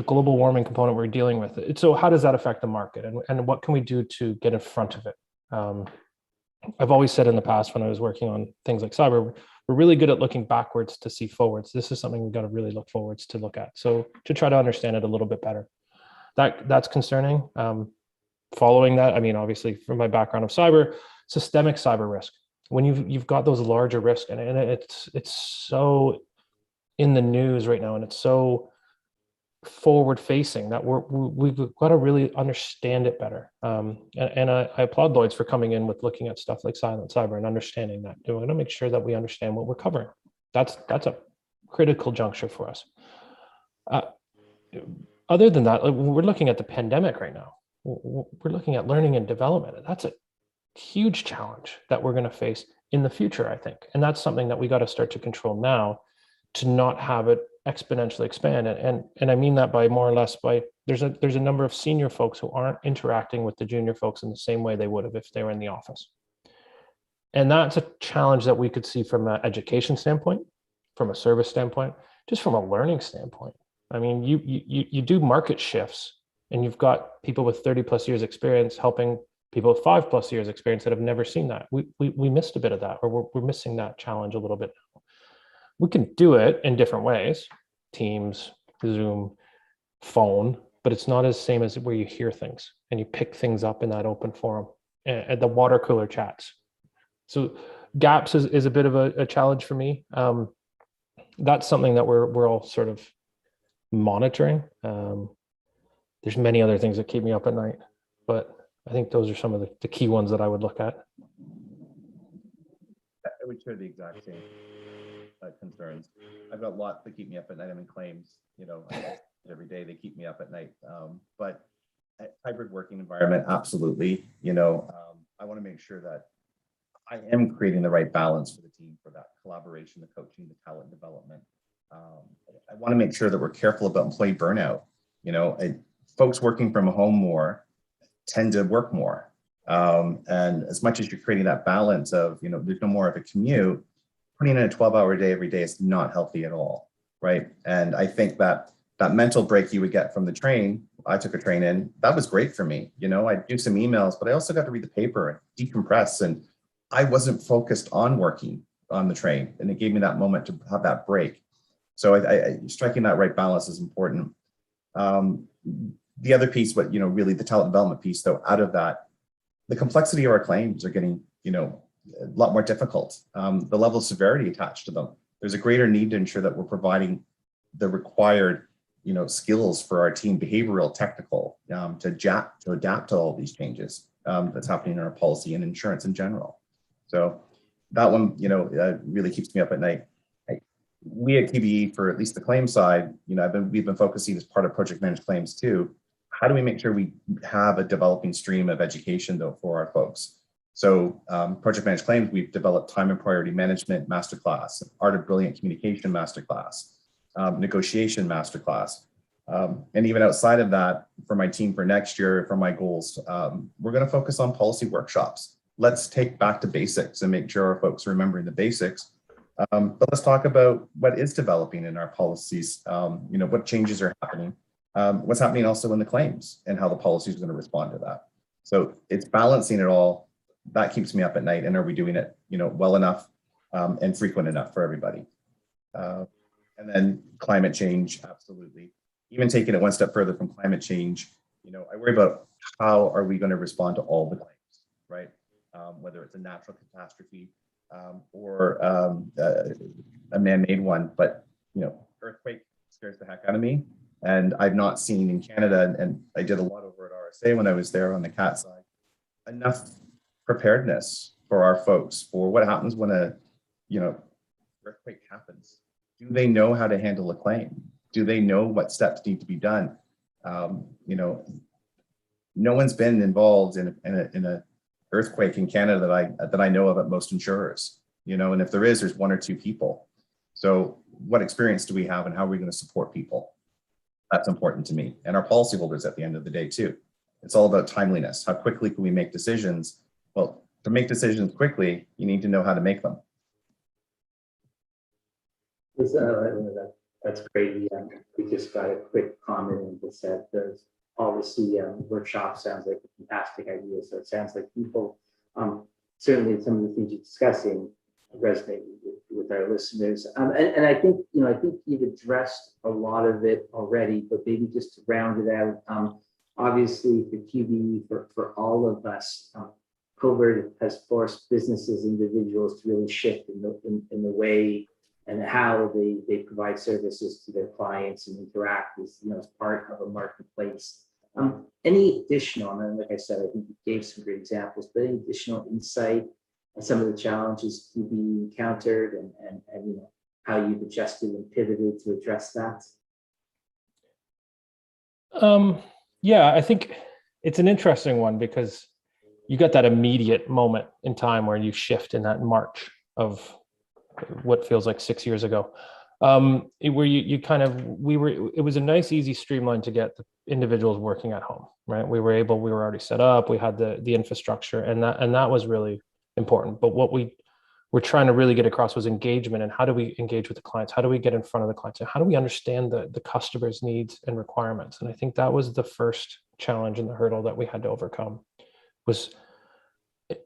global warming component we're dealing with. So how does that affect the market, and what can we do to get in front of it? I've always said in the past when I was working on things like cyber, we're really good at looking backwards to see forwards. This is something we've got to really look forwards to look at. So to try to understand it a little bit better. That's concerning. Following that, I mean, obviously from my background of cyber, systemic cyber risk. When you've got those larger risks, and it's so in the news right now, and it's so forward facing that we've got to really understand it better. And I applaud Lloyd's for coming in with looking at stuff like silent cyber and understanding that. We're going to make sure that we understand what we're covering. That's a critical juncture for us. Other than that, we're looking at the pandemic right now. We're looking at learning and development. And that's a huge challenge that we're going to face in the future, I think. And that's something that we got to start to control now to not have it exponentially expand. And I mean that by more or less by, there's a number of senior folks who aren't interacting with the junior folks in the same way they would have if they were in the office. And that's a challenge that we could see from an education standpoint, from a service standpoint, just from a learning standpoint. I mean, you do market shifts, and you've got people with 30+ years experience helping people with 5+ years experience that have never seen that. We missed a bit of that, or we're missing that challenge a little bit now. We can do it in different ways: Teams, Zoom, phone, but it's not as same as where you hear things and you pick things up in that open forum at the water cooler chats. So gaps is a bit of a challenge for me. That's something that we're all sort of monitoring. There's many other things that keep me up at night, but I think those are some of the key ones that I would look at. I would share the exact same concerns. I've got lots that keep me up at night. I'm in claims, every day they keep me up at night. But hybrid working environment, absolutely. I want to make sure that I am creating the right balance for the team, for that collaboration, the coaching, the talent development. I want to make sure that we're careful about employee burnout. Folks working from home more tend to work more. And as much as you're creating that balance of, there's no more of a commute, putting in a 12-hour day every day is not healthy at all, right? And I think that mental break you would get from the train, I took a train in, that was great for me. I'd do some emails, but I also got to read the paper and decompress. And I wasn't focused on working on the train. And it gave me that moment to have that break. So I striking that right balance is important. The other piece, really the talent development piece, though, out of that, the complexity of our claims are getting, a lot more difficult. The level of severity attached to them. There's a greater need to ensure that we're providing the required, skills for our team, behavioral, technical, to adapt to all these changes that's happening in our policy and insurance in general. So that one, really keeps me up at night. We at QBE, for at least the claim side, we've been focusing as part of project managed claims too. How do we make sure we have a developing stream of education though for our folks? So project managed claims, we've developed time and priority management masterclass, art of brilliant communication masterclass, negotiation masterclass. And even outside of that, for my team for next year, for my goals, we're going to focus on policy workshops. Let's take back to basics and make sure our folks are remembering the basics. But let's talk about what is developing in our policies, what changes are happening, what's happening also in the claims and how the policy is going to respond to that. So it's balancing it all. That keeps me up at night. And are we doing it, well enough and frequent enough for everybody? And then climate change, absolutely. Even taking it one step further from climate change, I worry about how are we going to respond to all the claims, right? Whether it's a natural catastrophe or a man-made one, but earthquake scares the heck out of me. And I've not seen in Canada, and I did a lot over at RSA when I was there on the CAT side, enough preparedness for our folks for what happens when a earthquake happens. Do they know how to handle a claim? Do they know what steps need to be done? No one's been involved in a earthquake in Canada that I know of at most insurers. And if there is, there's one or two people. So what experience do we have, and how are we going to support people? That's important to me, and our policyholders at the end of the day too. It's all about timeliness. How quickly can we make decisions? Well, to make decisions quickly, you need to know how to make them. That's great. We just got a quick comment and just said there's policy workshop sounds like a fantastic idea. So it sounds like people, certainly some of the things you're discussing resonate with our listeners. And I think, you've addressed a lot of it already, but maybe just to round it out, obviously for QBE, for all of us, COVID has forced businesses, individuals to really shift in the way and how they provide services to their clients and interact as part of a marketplace. Any additional, and like I said, I think you gave some great examples, but any additional insight on some of the challenges to be encountered and how you've adjusted and pivoted to address that? Yeah, I think it's an interesting one because you got that immediate moment in time where you shift in that March of what feels like 6 years ago, where it was a nice, easy streamline to get the individuals working at home, right? We were already set up, we had the infrastructure, and that was really important. But what we were trying to really get across was engagement, and how do we engage with the clients? How do we get in front of the clients? And how do we understand the customer's needs and requirements? And I think that was the first challenge and the hurdle that we had to overcome, was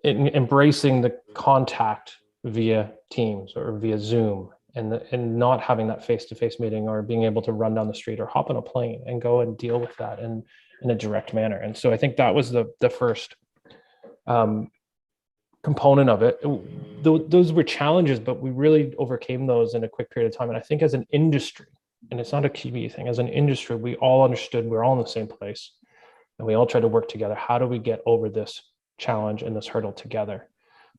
embracing the contact via Teams or via Zoom and not having that face-to-face meeting or being able to run down the street or hop on a plane and go and deal with that in a direct manner. And so I think that was the first component of it. Those were challenges, but we really overcame those in a quick period of time. And I think as an industry, and it's not a QBE thing, as an industry, we all understood we're all in the same place and we all tried to work together. How do we get over this challenge and this hurdle together?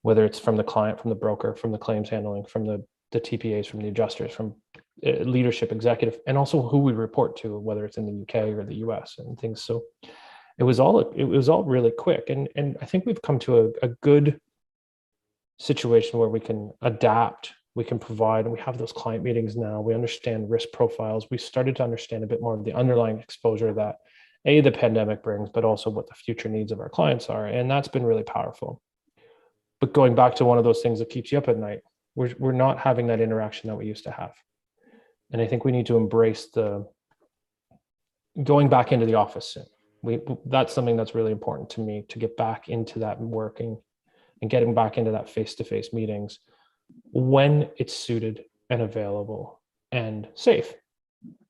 Whether it's from the client, from the broker, from the claims handling, from the TPAs, from the adjusters, from leadership, executive, and also who we report to, whether it's in the UK or the US and things. So it was all really quick. And I think we've come to a good situation where we can adapt, we can provide, and we have those client meetings now. We understand risk profiles. We started to understand a bit more of the underlying exposure that the pandemic brings, but also what the future needs of our clients are. And that's been really powerful. But going back to one of those things that keeps you up at night, we're not having that interaction that we used to have. And I think we need to embrace the going back into the office soon. That's something that's really important to me, to get back into that working and getting back into that face-to-face meetings when it's suited and available and safe.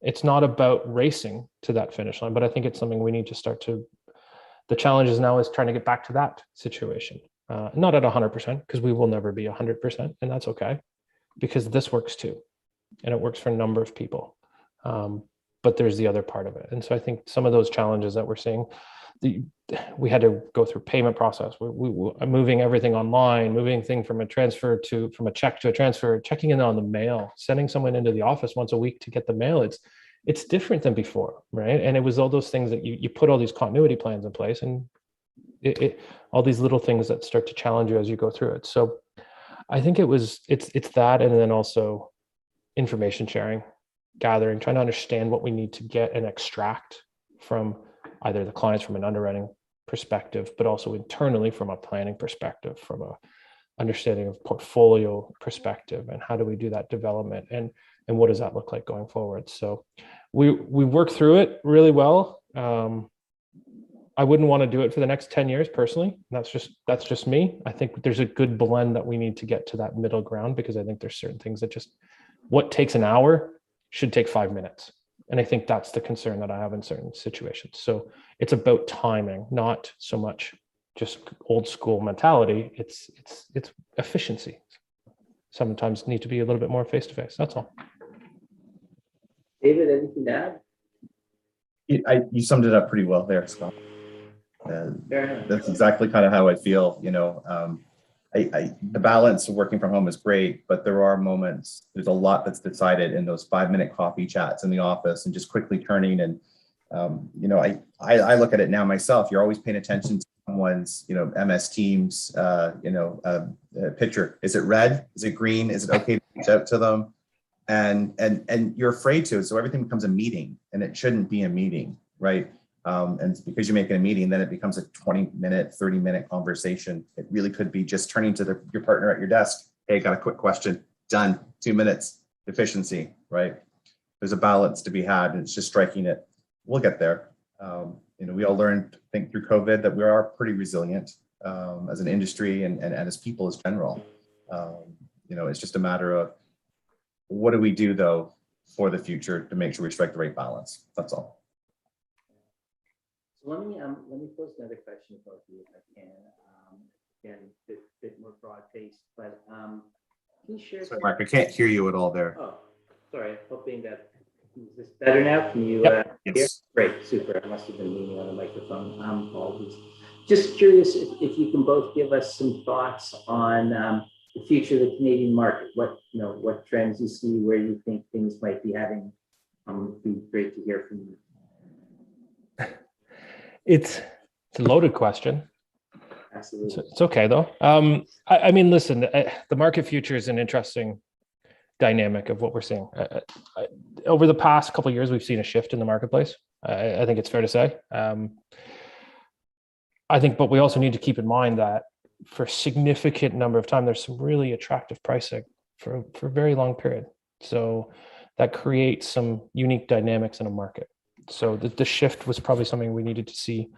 It's not about racing to that finish line, but I think it's something we need to start to, the challenge is now is trying to get back to that situation. Not at 100%, because we will never be 100%, and that's okay, because this works too, and it works for a number of people. But there's the other part of it, and so I think some of those challenges that we're seeing, we had to go through payment process. We're moving everything online, moving thing from a check to a transfer, checking in on the mail, sending someone into the office once a week to get the mail. It's different than before, right? And it was all those things that you put all these continuity plans in place, and all these little things that start to challenge you as you go through it. So I think it's that, and then also information sharing, gathering, trying to understand what we need to get and extract from either the clients from an underwriting perspective, but also internally from a planning perspective, from a understanding of portfolio perspective, and how do we do that development, and what does that look like going forward. So we work through it really well. I wouldn't want to do it for the next 10 years personally. That's just me. I think there's a good blend that we need to get to that middle ground, because I think there's certain things that just, what takes an hour should take 5 minutes. And I think that's the concern that I have in certain situations. So it's about timing, not so much just old school mentality. It's efficiency. Sometimes need to be a little bit more face-to-face. That's all. David, anything to add? You summed it up pretty well there, Scott. That's exactly kind of how I feel. The balance of working from home is great, but there are moments, there's a lot that's decided in those 5-minute coffee chats in the office and just quickly turning. And, I look at it now myself. You're always paying attention to someone's, MS Teams, picture. Is it red? Is it green? Is it okay to reach out to them? And you're afraid to, so everything becomes a meeting, and it shouldn't be a meeting, right? And because you make it a meeting, then it becomes a 20-minute, 30-minute conversation. It really could be just turning to your partner at your desk. Hey, got a quick question. Done. 2 minutes. Efficiency, right? There's a balance to be had, and it's just striking it. We'll get there. We all learned, I think, through COVID that we are pretty resilient as an industry and as people as general. It's just a matter of what do we do, though, for the future to make sure we strike the right balance. That's all. So let me pose another question about you, if I can. Again, a bit more broad-based, but can you share? Sorry, Mark, I can't hear you at all there. Oh, sorry. Hoping that, is this better now? Can you Yes. hear? Great, super. I must have been leaning on the microphone. Apologies. Just curious if you can both give us some thoughts on the future of the Canadian market. What trends you see, where you think things might be heading. It'd be great to hear from you. It's a loaded question. Absolutely. It's okay though. I mean, listen, the market future is an interesting dynamic of what we're seeing. Over the past couple of years, we've seen a shift in the marketplace. I think it's fair to say. I think, but we also need to keep in mind that for a significant number of time, there's some really attractive pricing for a very long period. So that creates some unique dynamics in a market. So the shift was probably something we needed to see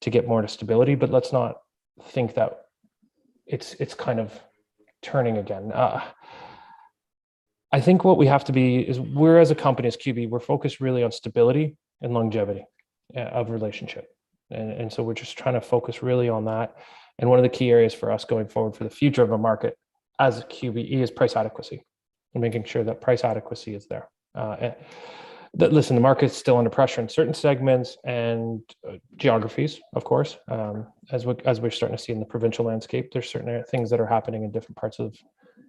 to get more to stability, but let's not think that it's kind of turning again. I think what we have to be is we're as a company, as QB, we're focused really on stability and longevity of relationship. And so we're just trying to focus really on that. And one of the key areas for us going forward for the future of a market as a QBE is price adequacy and making sure that price adequacy is there. Listen, the market's still under pressure in certain segments and geographies, of course. As we're starting to see in the provincial landscape, there's certain things that are happening in different parts of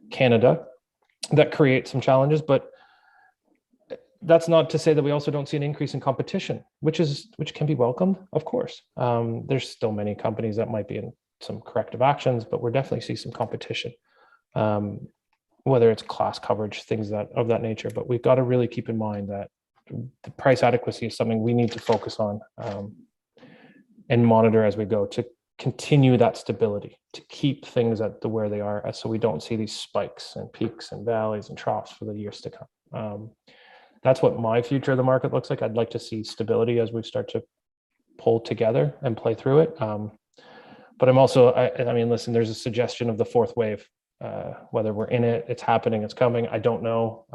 Canada that create some challenges, but that's not to say that we also don't see an increase in competition, which can be welcomed, of course. There's still many companies that might be in some corrective actions, but we're definitely see some competition, whether it's class coverage, things of that nature. But we've got to really keep in mind that the price adequacy is something we need to focus on and monitor as we go to continue that stability, to keep things at where they are, so we don't see these spikes and peaks and valleys and troughs for the years to come. That's what my future of the market looks like. I'd like to see stability as we start to pull together and play through it. But I'm also, I mean, listen, there's a suggestion of the fourth wave, whether we're in it, it's happening, it's coming. I don't know.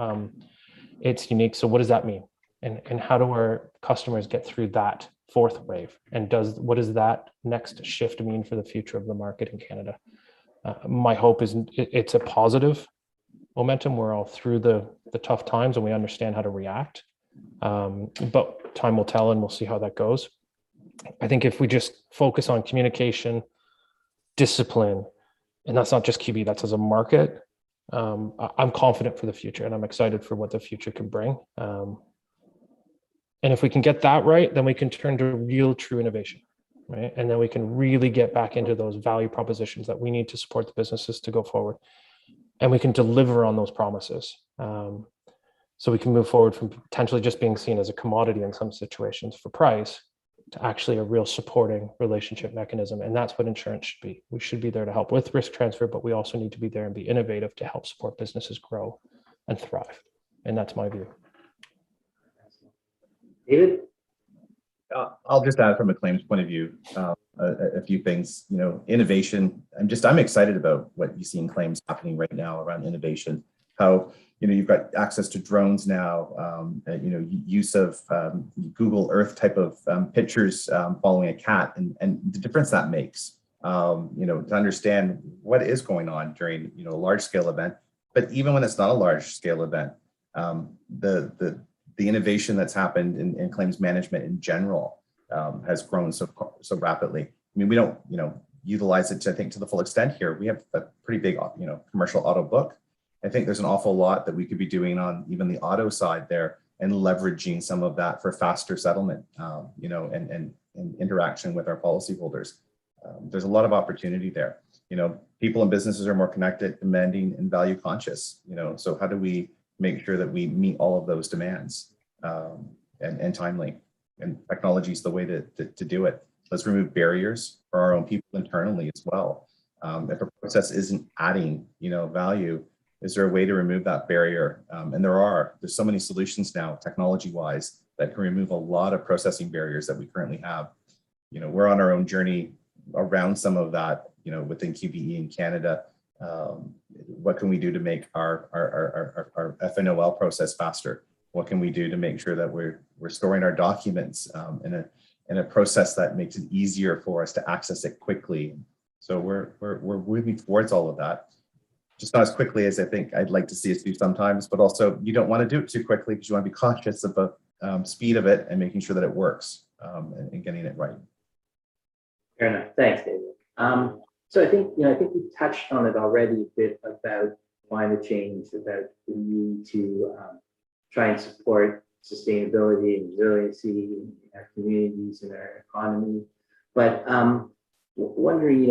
It's unique. So what does that mean? And how do our customers get through that fourth wave? And what does that next shift mean for the future of the market in Canada? My hope is it's a positive momentum. We're all through the tough times and we understand how to react. But time will tell and we'll see how that goes. I think if we just focus on communication, discipline, and that's not just QB, that's as a market, I'm confident for the future and I'm excited for what the future can bring. And if we can get that right, then we can turn to real true innovation, right? And then we can really get back into those value propositions that we need to support the businesses to go forward. And we can deliver on those promises. So we can move forward from potentially just being seen as a commodity in some situations for price to actually a real supporting relationship mechanism. And that's what insurance should be. We should be there to help with risk transfer, but we also need to be there and be innovative to help support businesses grow and thrive. And that's my view. David? I'll just add from a claims point of view, a few things. Innovation. I'm excited about what you see in claims happening right now around innovation. How you've got access to drones now. Use of Google Earth type of pictures following a cat, and the difference that makes. To understand what is going on during a large scale event, but even when it's not a large scale event, the innovation that's happened in claims management in general has grown so rapidly. I mean, we don't, utilize it to the full extent here. We have a pretty big, commercial auto book. I think there's an awful lot that we could be doing on even the auto side there and leveraging some of that for faster settlement, and interaction with our policyholders. There's a lot of opportunity there. People and businesses are more connected, demanding, and value conscious. So how do we make sure that we meet all of those demands and timely? And technology is the way to do it. Let's remove barriers for our own people internally as well. If a process isn't adding, value, is there a way to remove that barrier? And there's so many solutions now, technology-wise, that can remove a lot of processing barriers that we currently have. We're on our own journey around some of that, within QBE in Canada. What can we do to make our FNOL process faster? What can we do to make sure that we're storing our documents in a process that makes it easier for us to access it quickly? So we're moving towards all of that, just not as quickly as I think I'd like to see us do sometimes, but also you don't want to do it too quickly because you want to be cautious of the speed of it and making sure that it works and getting it right. Fair enough. Thanks, David. So I think we touched on it already a bit about climate change, about the need to try and support sustainability and resiliency in our communities and our economy. But wondering,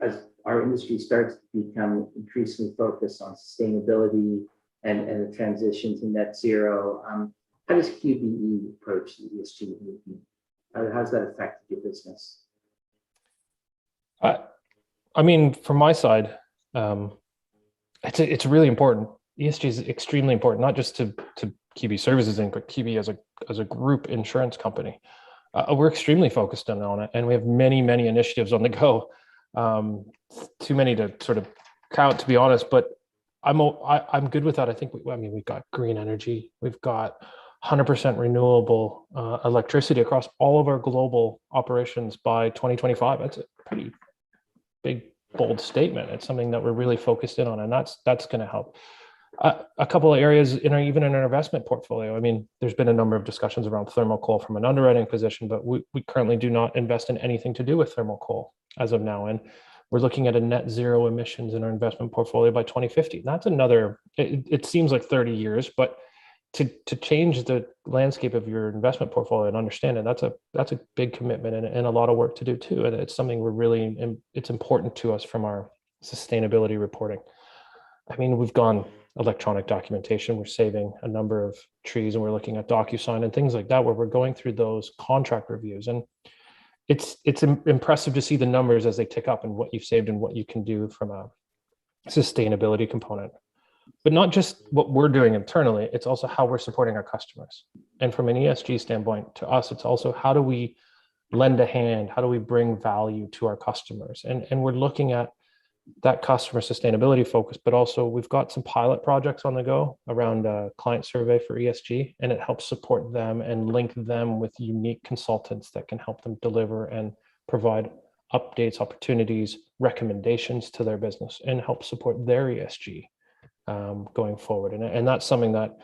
as our industry starts to become increasingly focused on sustainability and the transition to net zero, how does QBE approach the ESG movement? How does that affect your business? I mean, from my side, it's really important. ESG is extremely important, not just to QB Services Inc., but QB as a group insurance company. We're extremely focused on it, and we have many, many initiatives on the go. Too many to sort of count, to be honest, but I'm good with that. I think we've got green energy, we've got 100% renewable electricity across all of our global operations by 2025. That's a pretty big, bold statement. It's something that we're really focused in on, and that's going to help. A couple of areas even in our investment portfolio. I mean, there's been a number of discussions around thermal coal from an underwriting position, but we currently do not invest in anything to do with thermal coal as of now. And we're looking at a net zero emissions in our investment portfolio by 2050. That's another, it seems like 30 years, but to change the landscape of your investment portfolio and understand it, that's a big commitment and a lot of work to do too. And it's something it's important to us from our sustainability reporting. I mean, we've gone electronic documentation, we're saving a number of trees, and we're looking at DocuSign and things like that, where we're going through those contract reviews. And it's impressive to see the numbers as they tick up and what you've saved and what you can do from a sustainability component. But not just what we're doing internally, it's also how we're supporting our customers. And from an ESG standpoint, to us, it's also how do we lend a hand? How do we bring value to our customers? And we're looking at that customer sustainability focus, but also we've got some pilot projects on the go around a client survey for ESG, and it helps support them and link them with unique consultants that can help them deliver and provide updates, opportunities, recommendations to their business and help support their ESG going forward. And that's something that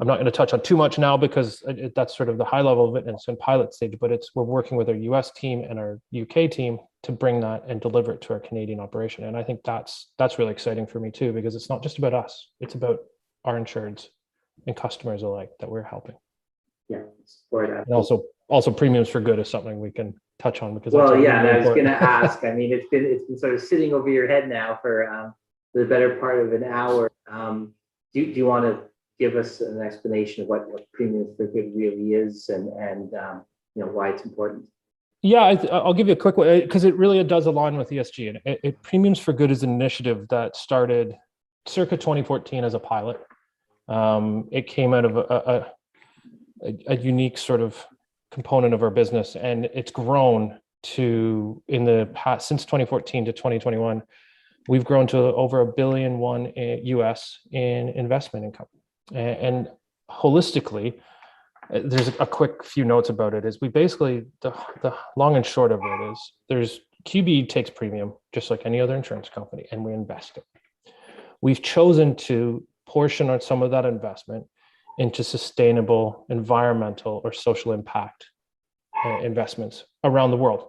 I'm not going to touch on too much now because that's sort of the high level of it and it's in pilot stage, but we're working with our US team and our UK team to bring that and deliver it to our Canadian operation. And I think that's really exciting for me too, because it's not just about us, it's about our insureds and customers alike that we're helping. Yeah, support that. And also premiums for good is something we can touch on because well, that's yeah, and I was going to important. ask. I mean, it's been sort of sitting over your head now for the better part of an hour. Do you want to give us an explanation of what premiums for good really is and why it's important? Yeah, I'll give you a quick one because it really does align with ESG. And Premiums for Good is an initiative that started circa 2014 as a pilot. It came out of a unique sort of component of our business, and it's grown to in the past since 2014 to 2021. We've grown to over $1.1 billion US in investment income, and holistically. There's a quick few notes about it. Is we basically the long and short of it is there's QBE takes premium just like any other insurance company, and we invest it. We've chosen to portion on some of that investment into sustainable, environmental, or social impact investments around the world.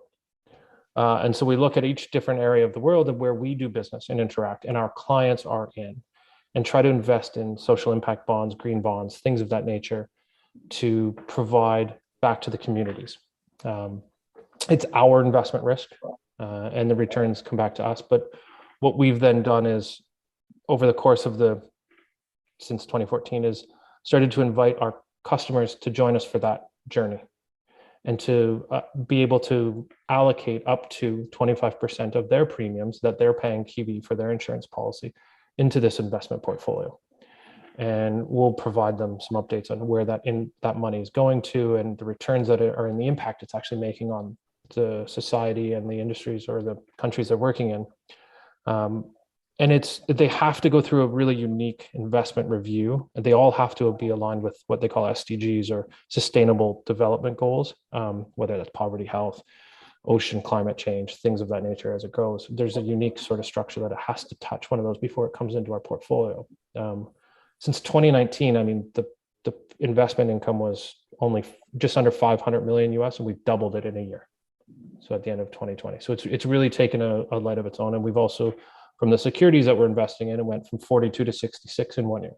And so we look at each different area of the world and where we do business and interact, and our clients are in, and try to invest in social impact bonds, green bonds, things of that nature, to provide back to the communities. It's our investment risk and the returns come back to us. But what we've then done is over the course of since 2014 is started to invite our customers to join us for that journey and to be able to allocate up to 25% of their premiums that they're paying QBE for their insurance policy into this investment portfolio. And we'll provide them some updates on where that money is going to and the returns that are in the impact it's actually making on the society and the industries or the countries they're working in. And they have to go through a really unique investment review, and they all have to be aligned with what they call SDGs or sustainable development goals, whether that's poverty, health, ocean climate change, things of that nature as it goes. There's a unique sort of structure that it has to touch one of those before it comes into our portfolio. Since 2019, I mean, the investment income was only just under 500 million US, and we've doubled it in a year. So at the end of 2020. So it's really taken a light of its own. And we've also, from the securities that we're investing in, it went from 42 to 66 in 1 year.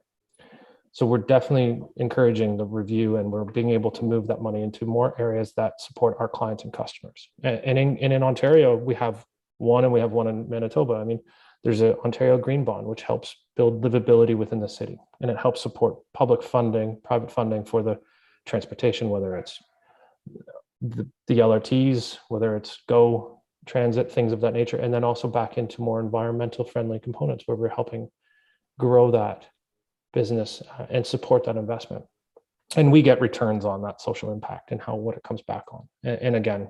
So we're definitely encouraging the review, and we're being able to move that money into more areas that support our clients and customers. And in Ontario, we have one, and we have one in Manitoba. I mean, there's an Ontario Green Bond, which helps build livability within the city, and it helps support public funding, private funding for the transportation, whether it's the LRTs, whether it's GO transit, things of that nature, and then also back into more environmental friendly components where we're helping grow that business and support that investment. And we get returns on that social impact and what it comes back on. And again,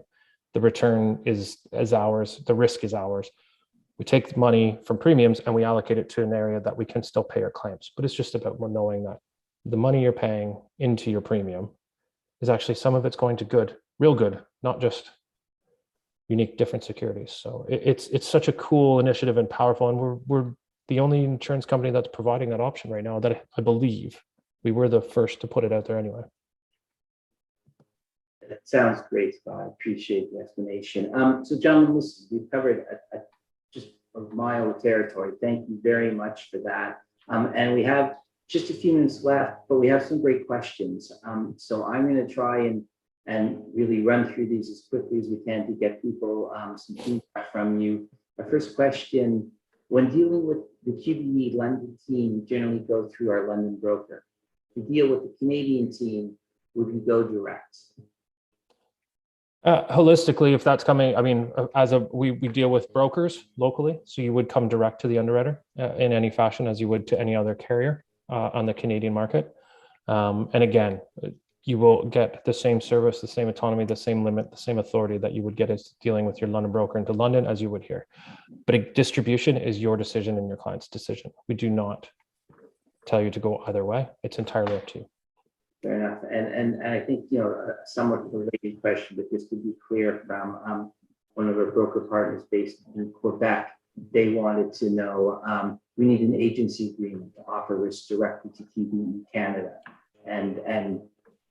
the return is ours, the risk is ours. We take the money from premiums and we allocate it to an area that we can still pay our claims. But it's just about knowing that the money you're paying into your premium is actually, some of it's going to good, real good, not just unique different securities. So it's such a cool initiative and powerful. And we're the only insurance company that's providing that option right now, that I believe we were the first to put it out there anyway. That sounds great, Scott. I appreciate the explanation. So gentlemen, we've covered just a mile of territory. Thank you very much for that. And we have just a few minutes left, but we have some great questions. So I'm going to try and really run through these as quickly as we can to get people some feedback from you. Our first question: when dealing with the QBE London team, you generally go through our London broker. To deal with the Canadian team, would you go direct? Holistically, if that's coming, I mean, we deal with brokers locally, so you would come direct to the underwriter in any fashion as you would to any other carrier on the Canadian market. And again, you will get the same service, the same autonomy, the same limit, the same authority that you would get as dealing with your London broker into London as you would here. But a distribution is your decision and your client's decision. We do not tell you to go either way. It's entirely up to you. Fair enough. And I think, you know, a somewhat related question, but just to be clear, from one of our broker partners based in Quebec, they wanted to know, we need an agency agreement to offer risk directly to QBE Canada. And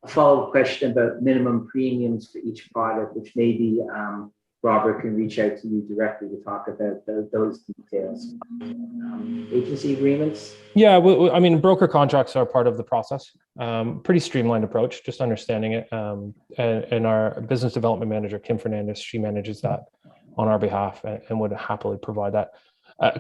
a follow-up question about minimum premiums for each product, which maybe Robert can reach out to you directly to talk about those details. Agency agreements? Yeah, I mean, broker contracts are part of the process. Pretty streamlined approach, just understanding it. And our business development manager, Kim Fernandez, she manages that on our behalf and would happily provide that.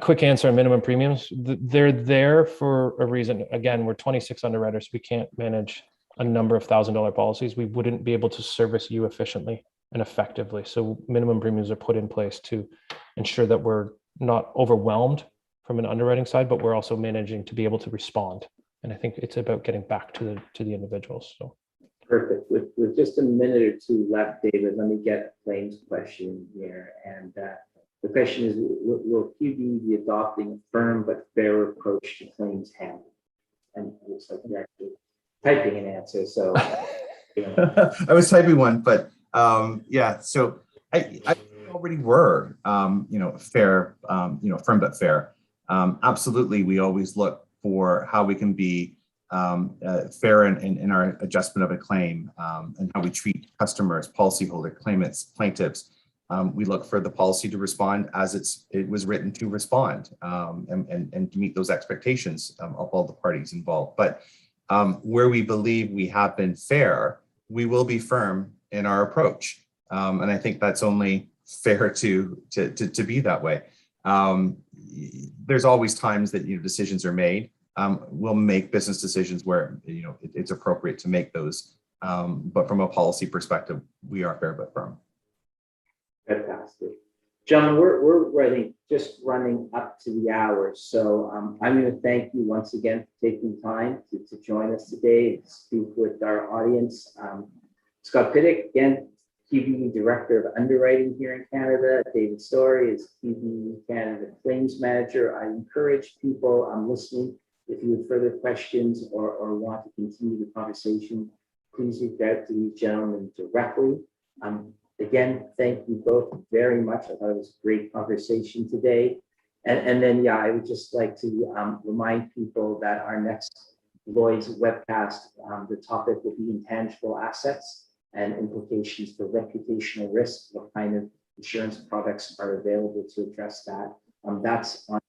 Quick answer on minimum premiums. They're there for a reason. Again, we're 26 underwriters. We can't manage a number of $1,000 policies. We wouldn't be able to service you efficiently and effectively. So minimum premiums are put in place to ensure that we're not overwhelmed from an underwriting side, but we're also managing to be able to respond. And I think it's about getting back to the individuals. So perfect. With just a minute or two left, David, let me get a claims question here. And the question is, will QBE be adopting a firm but fair approach to claims handling? And it looks like you're actually typing an answer. So you know. I was typing one, but yeah, so I already were, fair, firm but fair. Absolutely, we always look for how we can be fair in our adjustment of a claim and how we treat customers, policyholder, claimants, plaintiffs. We look for the policy to respond as it was written to respond and to meet those expectations of all the parties involved. But where we believe we have been fair, we will be firm in our approach. And I think that's only fair to be that way. There's always times that decisions are made. We'll make business decisions where it's appropriate to make those. But from a policy perspective, we are fair but firm. Fantastic. John, we're just running up to the hour. So I'm going to thank you once again for taking time to join us today and speak with our audience. Scott Piddick, again, QBE Director of Underwriting here in Canada. David Storey is QBE Canada Claims Manager. I encourage people listening, if you have further questions or want to continue the conversation, please reach out to these gentlemen directly. Again, thank you both very much. I thought it was a great conversation today. And then, yeah, I would just like to remind people that our next Lloyd's webcast, the topic will be intangible assets and implications for reputational risk. What kind of insurance products are available to address that? That's on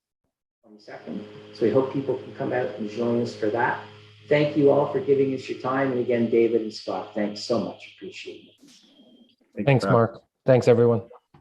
the 22nd. So we hope people can come out and join us for that. Thank you all for giving us your time. And again, David and Scott, thanks so much. Appreciate it. thanks, Mark. Thanks, everyone.